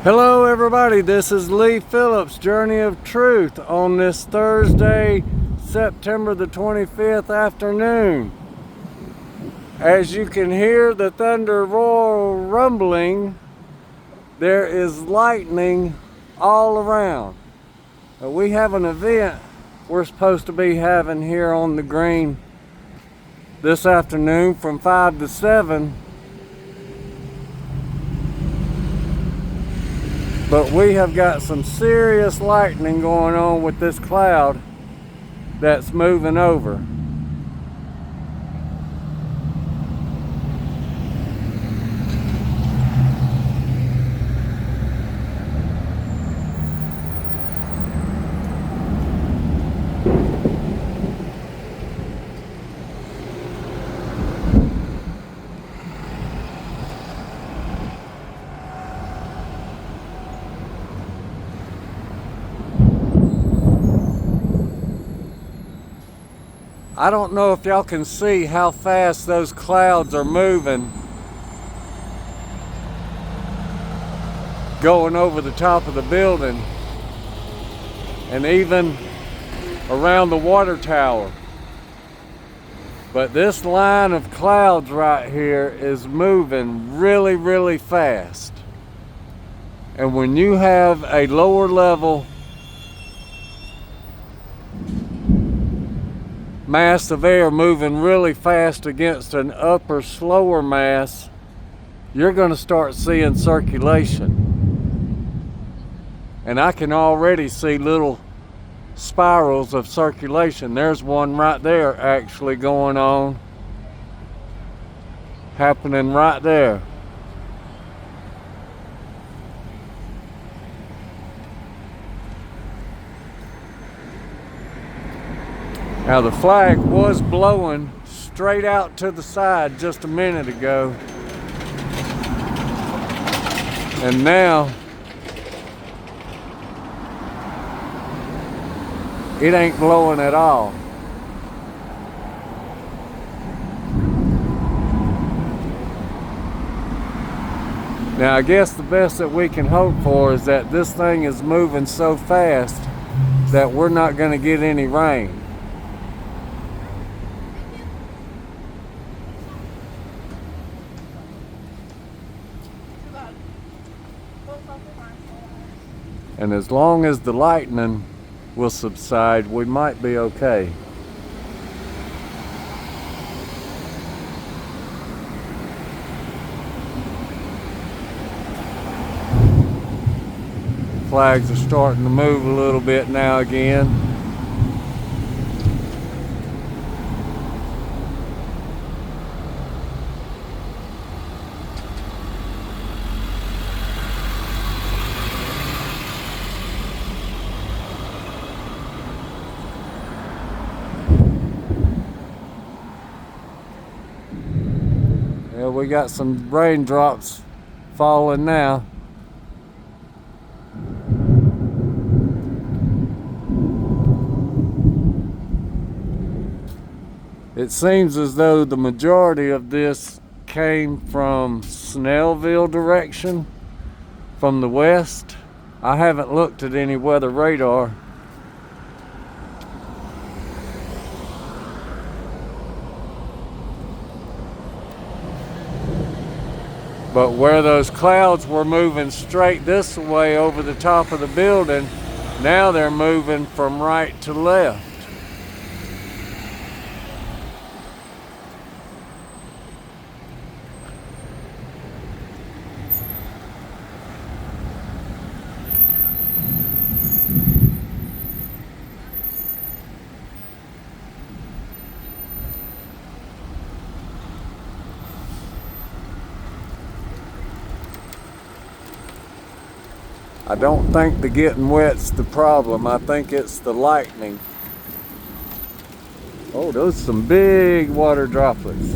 Hello everybody, this is Lee Phillips, Journey of Truth on this Thursday, September the 25th afternoon. As you can hear the thunder roar rumbling, there is lightning all around. We have an event we're supposed to be having here on the green this afternoon from 5 to 7. But we have got some serious lightning going on with this cloud that's moving over. I don't know if y'all can see how fast those clouds are moving, going over the top of the building and even around the water tower. But this line of clouds right here is moving really, really fast. And when you have a lower level mass of air moving really fast against an upper slower mass, you're going to start seeing circulation. And I can already see little spirals of circulation. There's one right there actually going on, happening right there. Now the flag was blowing straight out to the side just a minute ago, and now it ain't blowing at all. Now I guess the best that we can hope for is that this thing is moving so fast that we're not going to get any rain. And as long as the lightning will subside, we might be okay. Flags are starting to move a little bit now again. We got some raindrops falling now. It seems as though the majority of this came from Snellville direction, from the west. I haven't looked at any weather radar. But where those clouds were moving straight this way over the top of the building, now they're moving from right to left. I don't think the getting wet's the problem. I think it's the lightning. Oh, those are some big water droplets.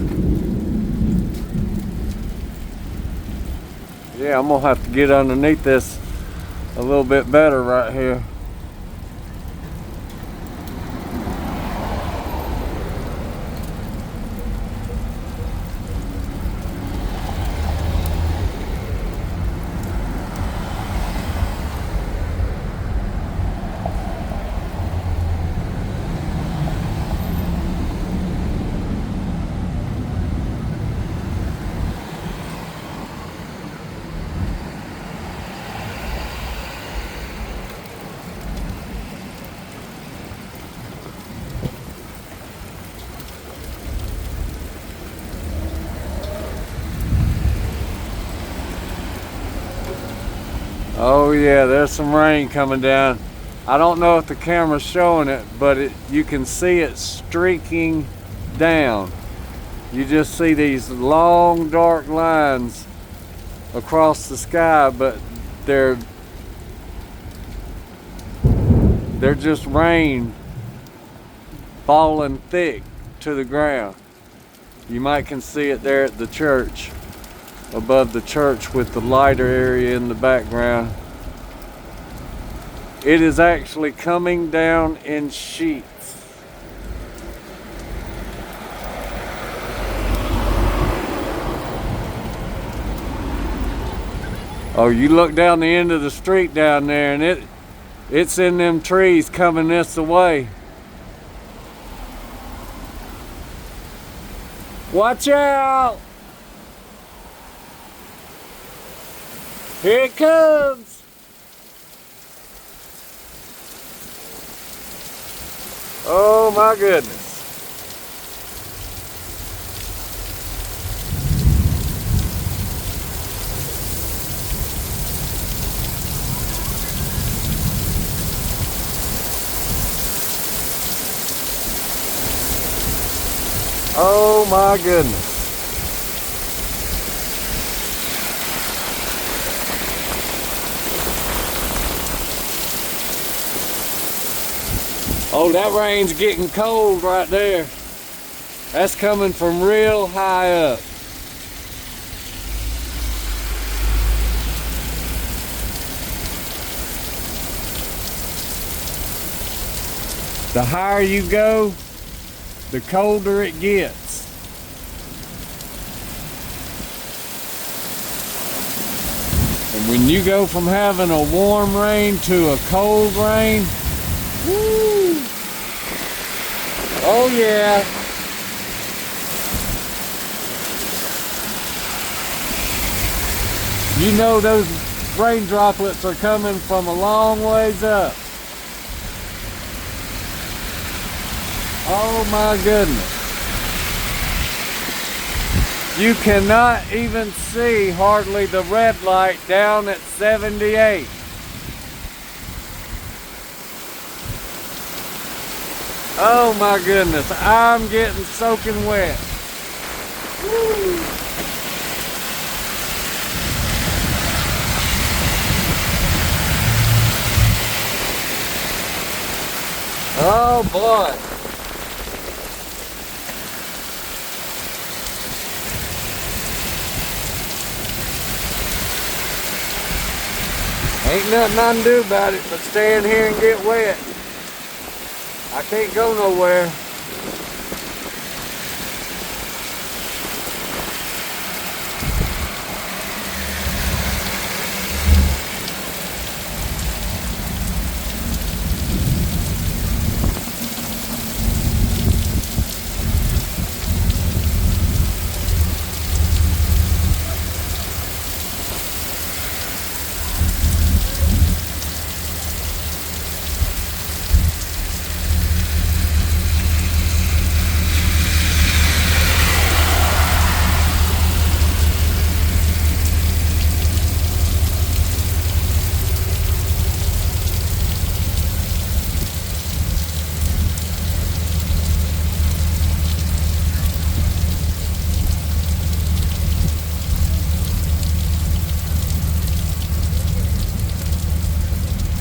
Yeah, I'm gonna have to get underneath this a little bit better right here. Oh yeah, there's some rain coming down. I don't know if the camera's showing it, but you can see it streaking down. You just see these long dark lines across the sky, but they're just rain falling thick to the ground. You might can see it there at the church, above the church with the lighter area in the background. It is actually coming down in sheets. Oh, you look down the end of the street down there and it's in them trees coming this way. Watch out! Here it comes! Oh my goodness. Oh my goodness. Oh, that rain's getting cold right there. That's coming from real high up. The higher you go, the colder it gets. And when you go from having a warm rain to a cold rain, woo! Oh yeah. You know those rain droplets are coming from a long ways up. Oh my goodness. You cannot even see hardly the red light down at 78. Oh my goodness, I'm getting soaking wet. Woo. Oh boy. Ain't nothing I can do about it but stand here and get wet. I can't go nowhere.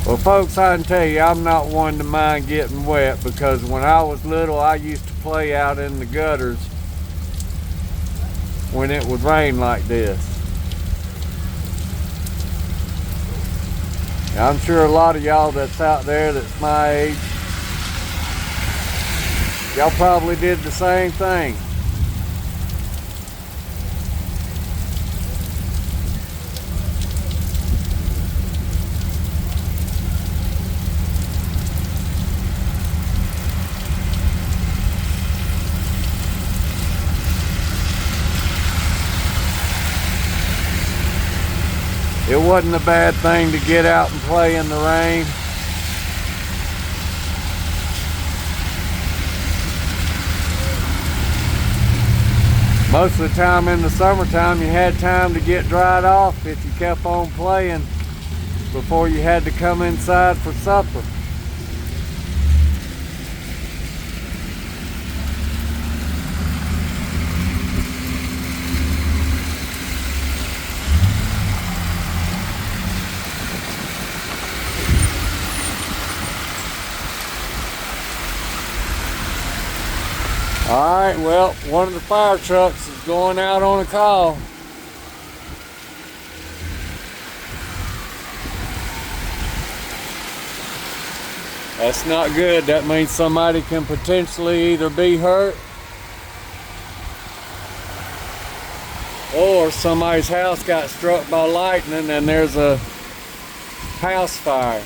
Well folks, I can tell you, I'm not one to mind getting wet, because when I was little I used to play out in the gutters when it would rain like this. Now, I'm sure a lot of y'all that's out there that's my age, y'all probably did the same thing. It wasn't a bad thing to get out and play in the rain. Most of the time in the summertime you had time to get dried off if you kept on playing before you had to come inside for supper. All right, well, one of the fire trucks is going out on a call. That's not good. That means somebody can potentially either be hurt or somebody's house got struck by lightning and there's a house fire.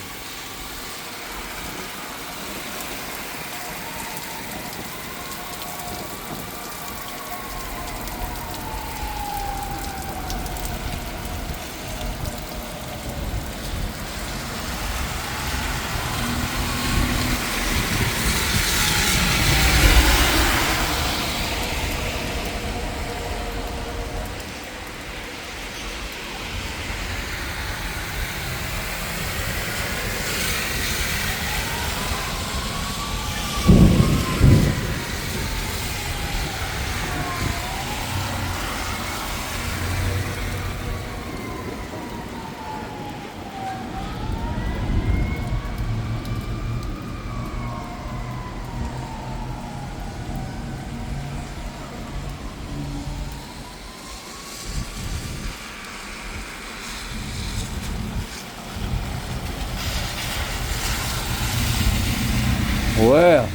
Well,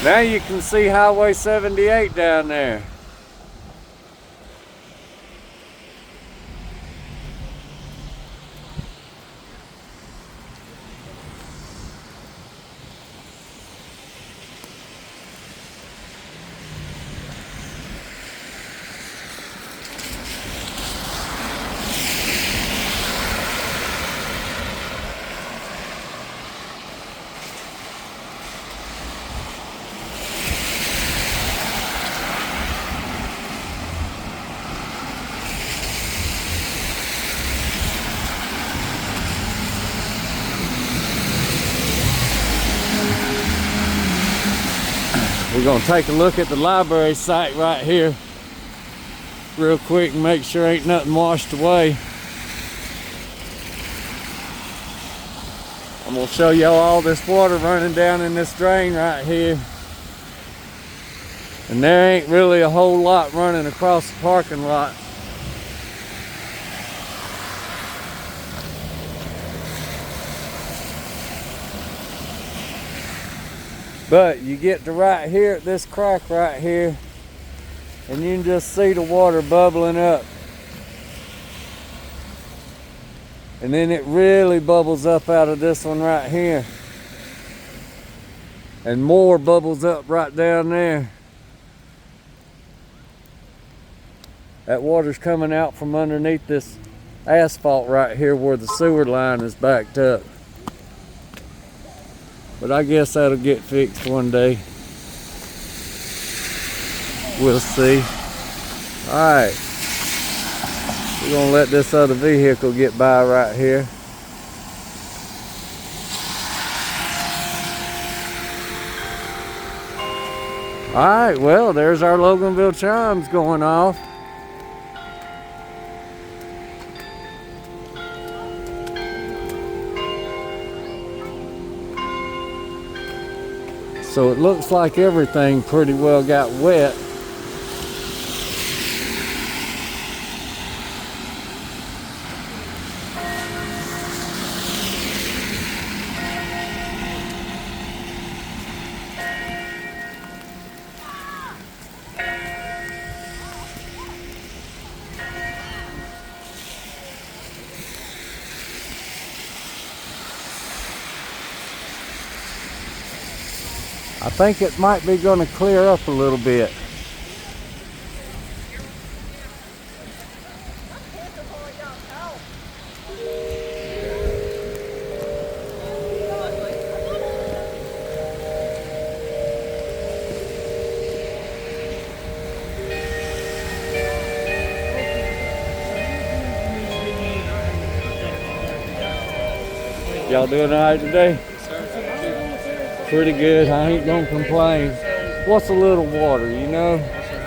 now you can see Highway 78 down there. We're going to take a look at the library site right here real quick and make sure ain't nothing washed away. I'm going to show y'all all this water running down in this drain right here. And there ain't really a whole lot running across the parking lot. But you get to right here at this crack right here, and you can just see the water bubbling up. And then it really bubbles up out of this one right here. And more bubbles up right down there. That water's coming out from underneath this asphalt right here where the sewer line is backed up. But I guess that'll get fixed one day. We'll see. Alright. We're gonna let this other vehicle get by right here. Alright, well, there's our Loganville chimes going off. So it looks like everything pretty well got wet. I think it might be going to clear up a little bit. Y'all doing all right today? Pretty good. I ain't gonna complain. What's a little water, you know?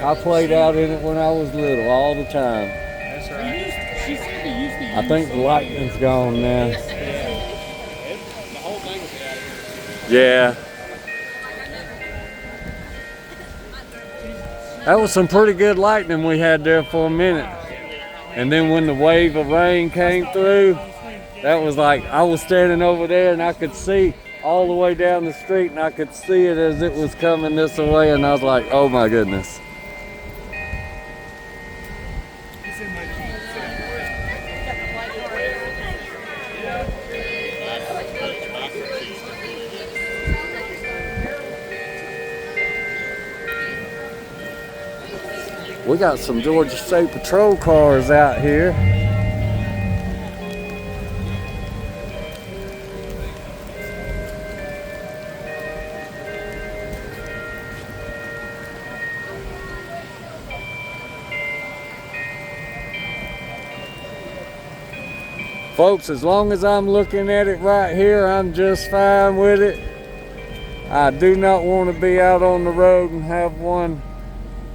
I played out in it when I was little all the time. That's right. I think the lightning's gone now. The whole thing is out of Yeah. here. That was some pretty good lightning we had there for a minute. And then when the wave of rain came through, that was like, I was standing over there and I could see all the way down the street and I could see it as it was coming this way, and I was like, oh my goodness. We got some Georgia State Patrol cars out here. Folks, as long as I'm looking at it right here, I'm just fine with it. I do not want to be out on the road and have one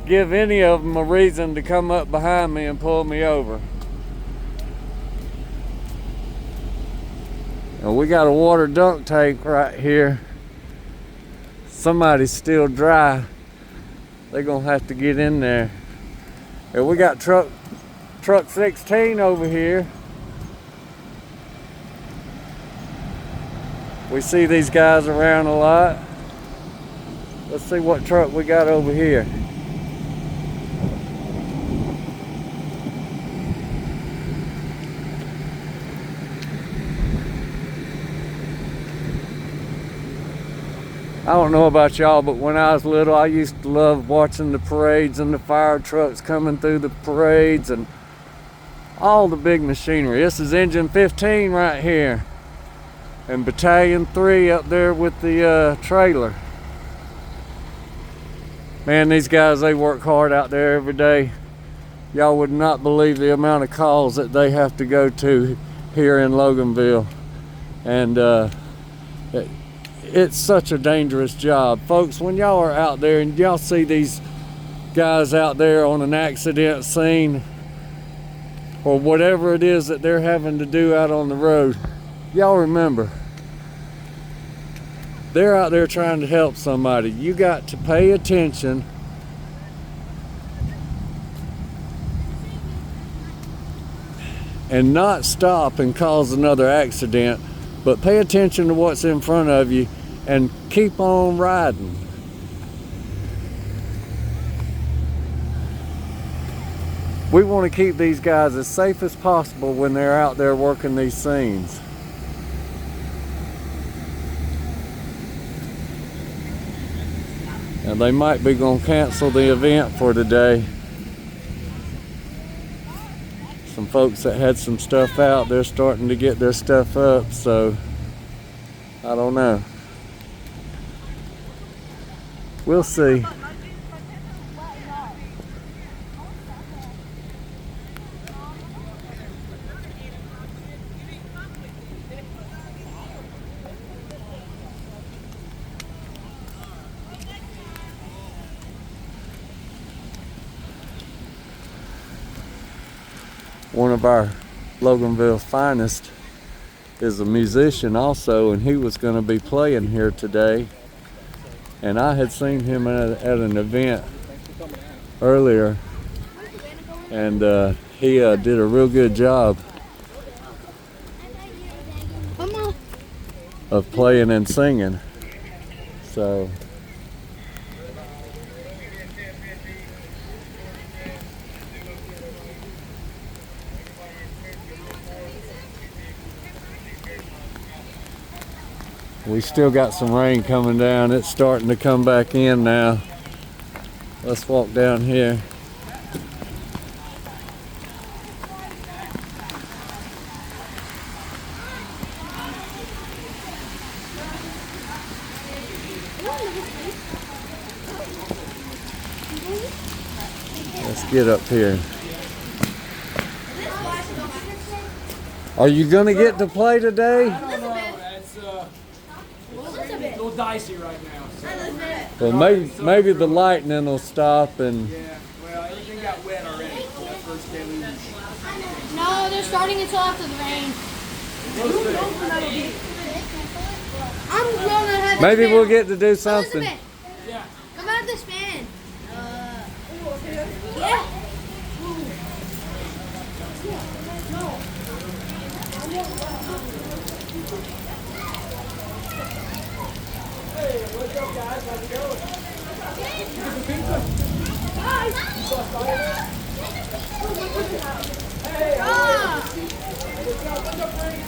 give any of them a reason to come up behind me and pull me over. And we got a water dunk tank right here. Somebody's still dry. They're gonna have to get in there. And we got truck 16 over here. We see these guys around a lot. Let's see what truck we got over here. I don't know about y'all, but when I was little, I used to love watching the parades and the fire trucks coming through the parades and all the big machinery. This is engine 15 right here. And battalion 3 up there with the trailer. Man, these guys, they work hard out there every day. Y'all would not believe the amount of calls that they have to go to here in Loganville. And it's such a dangerous job. Folks, when y'all are out there and y'all see these guys out there on an accident scene or whatever it is that they're having to do out on the road, y'all remember, they're out there trying to help somebody. You got to pay attention and not stop and cause another accident, but pay attention to what's in front of you and keep on riding. We want to keep these guys as safe as possible when they're out there working these scenes. And they might be going to cancel the event for today. Some folks that had some stuff out, they're starting to get their stuff up, so I don't know. We'll see. One of our Loganville finest is a musician also, and he was going to be playing here today. And I had seen him at an event earlier, and he did a real good job of playing and singing. So we still got some rain coming down. It's starting to come back in now. Let's walk down here. Let's get up here. Are you gonna get to play today? icy right now. So. Well, maybe the lightning will stop and. Yeah, well, everything got wet already. That first deluge. No, they're starting until after the rain. I'm gonna have Maybe we'll get to do something. Elizabeth, Yeah. come out of this fan. Yeah. Hey, what's up, guys? How's it going? Pizza? Hey, what's up, Frank?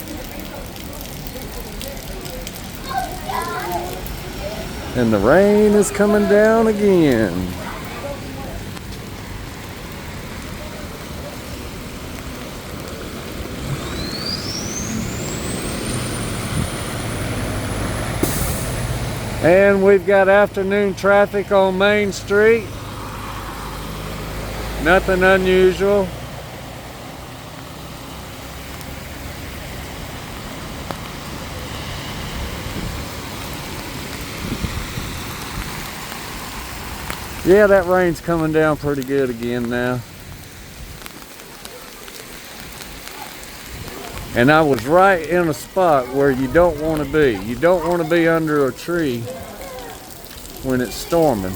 And the rain is coming down again. And we've got afternoon traffic on Main Street. Nothing unusual. Yeah, that rain's coming down pretty good again now. And I was right in a spot where you don't want to be. You don't want to be under a tree when it's storming.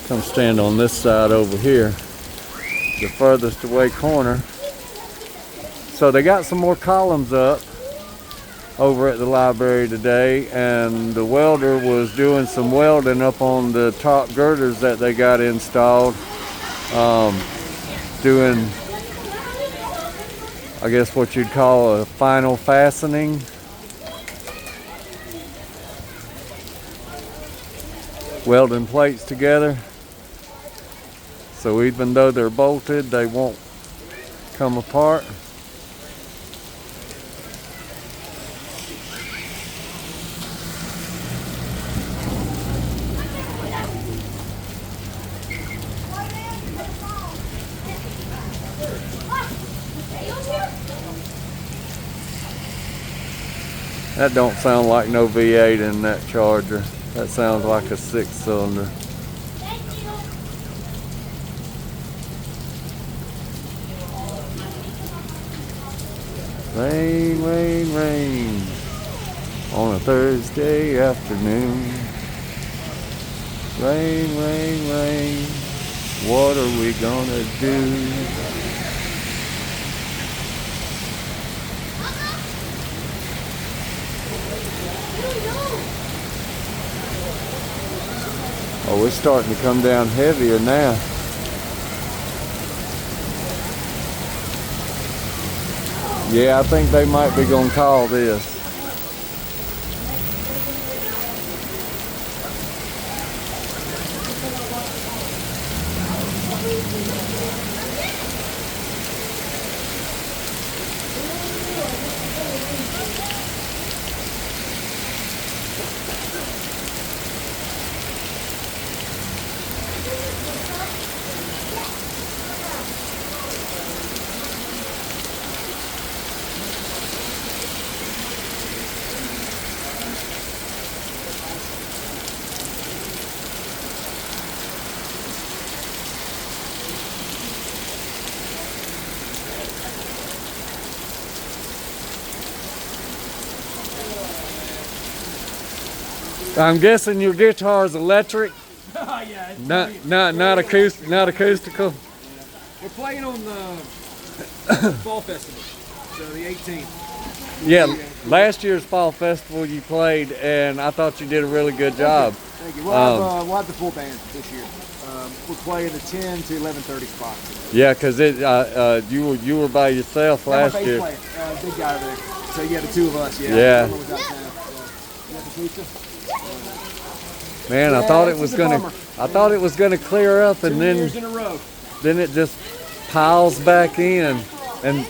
Come stand on this side over here, the furthest away corner. So they got some more columns up over at the library today, and the welder was doing some welding up on the top girders that they got installed. Doing, I guess, what you'd call a final fastening. Welding plates together. So even though they're bolted, they won't come apart. That don't sound like no V8 in that Charger. That sounds like a 6-cylinder. Rain, rain, rain on a Thursday afternoon. Rain, rain, rain, what are we gonna do? Oh, it's starting to come down heavier now. Yeah, I think they might be gonna call this. I'm guessing your guitar is electric, Yeah, it's not acoustical. We're playing on the fall festival, so the 18th. Yeah, last year's fall festival you played, and I thought you did a really good job. Thank you. We'll have the full band this year. We're playing the 10 to 11:30 spot. Yeah, because you were by yourself last my bass year. player, big guy over there. So yeah, the two of us. Yeah. Yeah. Someone was out of town, so. You got the pizza? Man, I Yeah, thought it it's was a gonna, bummer. I thought it was gonna clear up, and 2 then years in a row. it just piles back in, and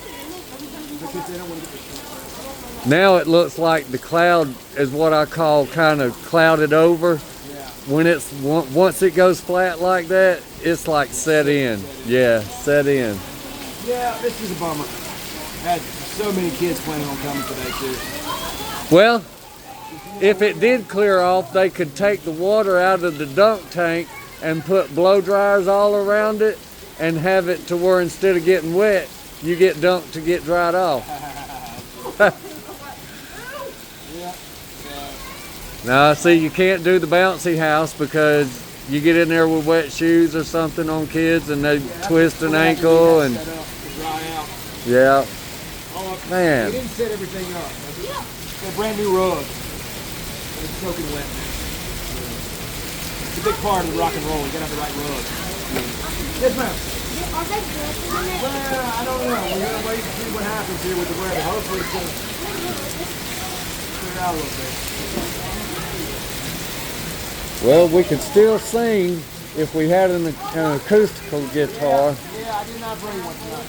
Because they don't want to get now it looks like the cloud is what I call kind of clouded over. Yeah. When it's once it goes flat like that, it's like set in. Yeah, set in. Yeah, this is a bummer. Had so many kids planning on coming today too. Well, if it did clear off, they could take the water out of the dunk tank and put blow dryers all around it and have it to where instead of getting wet, you get dunked to get dried off. Now, see, you can't do the bouncy house because you get in there with wet shoes or something on kids and they twist an ankle and yeah. Man. They didn't set everything up. It's a brand new rug. It's soaking wet. It's a big part of the rock and roll. You gotta have the right rug. Yes, ma'am. Are they good in it? Well, I don't know. We're gonna wait to see what happens here with the weather. Hopefully it's gonna clear out a little bit. Well, we could still sing if we had an acoustical guitar. Yeah, I did not bring one tonight.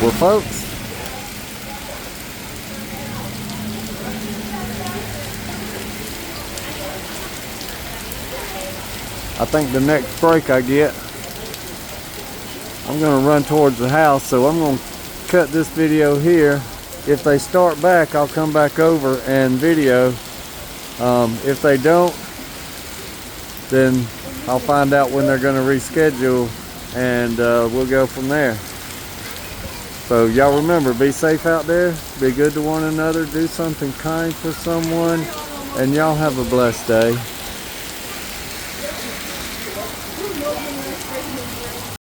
Well, folks, I think the next break I get, I'm going to run towards the house, so I'm going to cut this video here. If they start back, I'll come back over and video. If they don't, then I'll find out when they're going to reschedule, and we'll go from there. So y'all remember, be safe out there, be good to one another, do something kind for someone, and y'all have a blessed day.